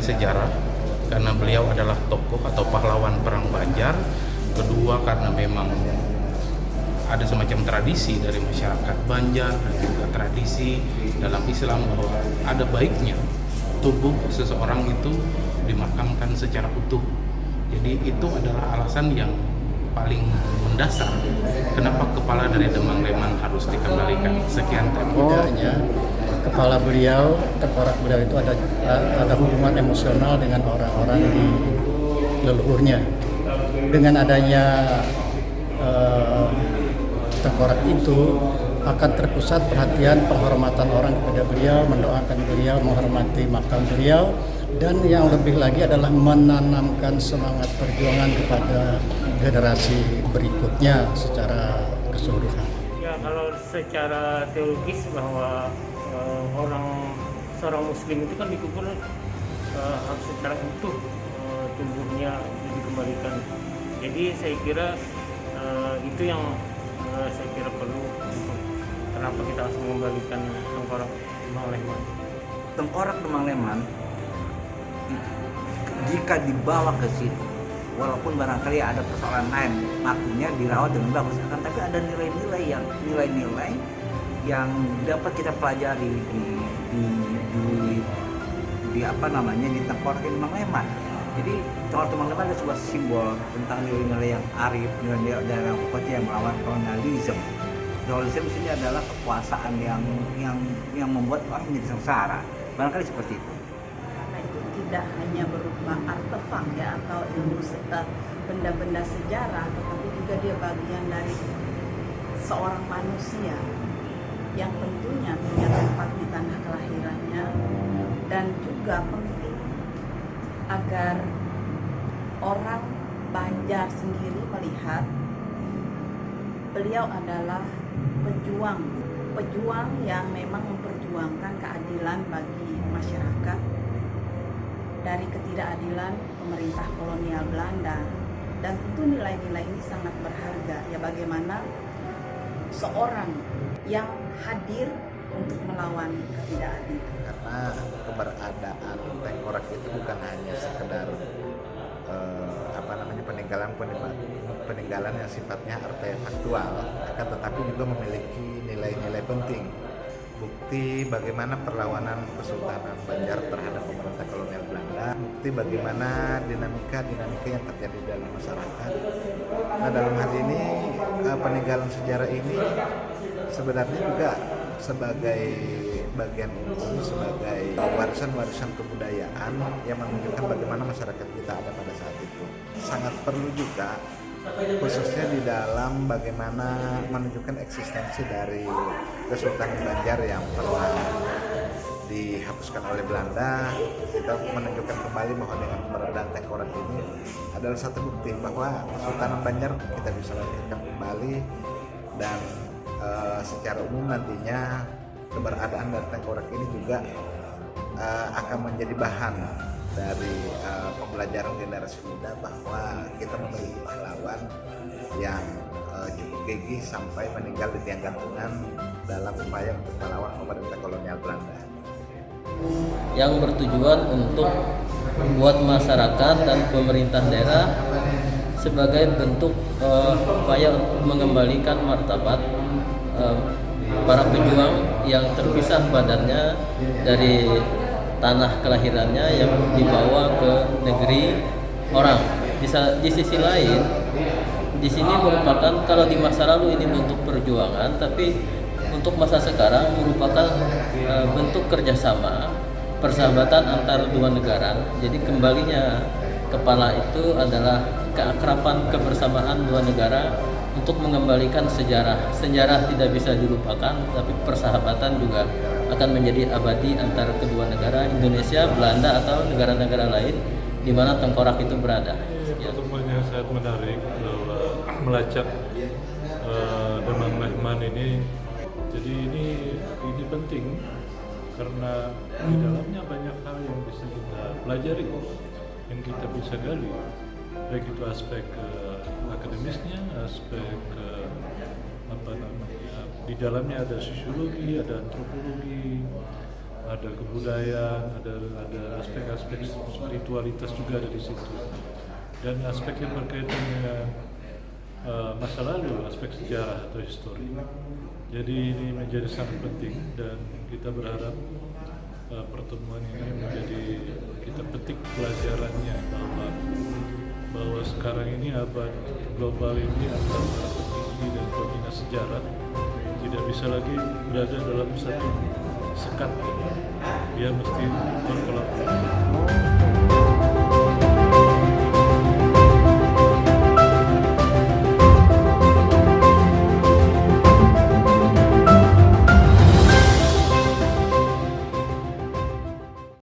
nilai sejarah karena beliau adalah tokoh atau pahlawan perang Banjar. Kedua, karena memang ada semacam tradisi dari masyarakat Banjar dan juga tradisi dalam Islam bahwa ada baiknya tubuh seseorang itu dimakamkan secara utuh. Jadi itu adalah alasan yang paling mendasar kenapa kepala dari Demang Leman harus dikembalikan. Sekian Tidaknya kepala beliau, tengkorak beliau itu ada hubungan emosional dengan orang-orang di leluhurnya. Dengan adanya tengkorak itu akan terpusat perhatian penghormatan orang kepada beliau, mendoakan beliau, menghormati makam beliau, dan yang lebih lagi adalah menanamkan semangat perjuangan kepada generasi berikutnya secara keseluruhan. Ya, kalau secara teologis bahwa seorang muslim itu kan dikubur harus secara utuh, tubuhnya dikembalikan. Jadi saya kira itu yang saya kira perlu untuk kenapa kita harus mengembalikan tengkorak Demang Leman. Tengkorak Demang Leman jika dibawa ke situ, walaupun barangkali ada persoalan lain, artinya dirawat dengan bagus, kan, tapi ada nilai-nilai yang dapat kita pelajari di apa namanya di tengkorak Demang Leman. Jadi tengkorak Demang Leman adalah sebuah simbol tentang nilai-nilai yang arif, nilai-nilai yang kuat yang melawan kolonialisme. Kolonialisme di sini adalah kekuasaan yang membuat orang menjadi sengsara. Barangkali seperti itu. Karena itu tidak hanya berupa artefak ya atau ilmu benda-benda sejarah, tetapi juga dia bagian dari seorang manusia yang tentunya punya tempat di tanah kelahirannya, dan juga penting agar orang Banjar sendiri melihat beliau adalah pejuang yang memang memperjuangkan keadilan bagi masyarakat dari ketidakadilan pemerintah kolonial Belanda. Dan tentu nilai-nilai ini sangat berharga ya, bagaimana seorang yang hadir untuk melawan ketidakadilan. Karena keberadaan tengkorak itu bukan hanya sekedar peninggalan yang sifatnya artefaktual, akan tetapi juga memiliki nilai-nilai penting. Bukti bagaimana perlawanan Kesultanan Banjar terhadap pemerintah kolonial Belanda, bukti bagaimana dinamika yang terjadi dalam masyarakat. Nah, dalam hal ini peninggalan sejarah ini sebenarnya juga sebagai bagian umum, sebagai warisan kebudayaan yang menunjukkan bagaimana masyarakat kita ada pada saat itu. Sangat perlu juga, khususnya di dalam bagaimana menunjukkan eksistensi dari Kesultanan Banjar yang pernah dihapuskan oleh Belanda. Kita menunjukkan kembali bahwa dengan keberadaan tengkorak ini adalah satu bukti bahwa Kesultanan Banjar kita bisa bangkitkan kembali, dan secara umum nantinya keberadaan dari tengkorak ini juga akan menjadi bahan dari pembelajaran generasi muda bahwa kita memiliki pahlawan yang cukup gigih sampai meninggal di tiang gantungan dalam upaya untuk melawan pemerintah kolonial Belanda. Yang bertujuan untuk membuat masyarakat dan pemerintah daerah sebagai bentuk upaya untuk mengembalikan martabat para pejuang yang terpisah badannya dari tanah kelahirannya yang dibawa ke negeri orang. Di sisi lain, di sini merupakan, kalau di masa lalu ini bentuk perjuangan, tapi untuk masa sekarang merupakan bentuk kerjasama, persahabatan antar dua negara. Jadi kembalinya kepala itu adalah keakraban, kebersamaan dua negara untuk mengembalikan sejarah. Sejarah tidak bisa dilupakan, tapi persahabatan juga akan menjadi abadi antara kedua negara, Indonesia, Belanda, atau negara-negara lain di mana tengkorak itu berada. Pertemuannya sangat menarik bahwa melacak Demang Leman ini. Jadi ini penting karena di dalamnya banyak hal yang bisa kita pelajari, yang kita bisa gali, baik itu aspek akademisnya, aspek di dalamnya ada sosiologi, ada antropologi, ada kebudayaan, ada aspek-aspek spiritualitas juga ada di situ, dan aspek yang berkaitan dengan masa lalu, aspek sejarah atau histori. Jadi ini menjadi sangat penting dan kita berharap pertemuan ini menjadi kita petik pelajarannya bahwa sekarang ini abad global ini antara petinggi dan pembina sejarah tidak bisa lagi berada dalam satu sekat. Dia mesti berkolaborasi.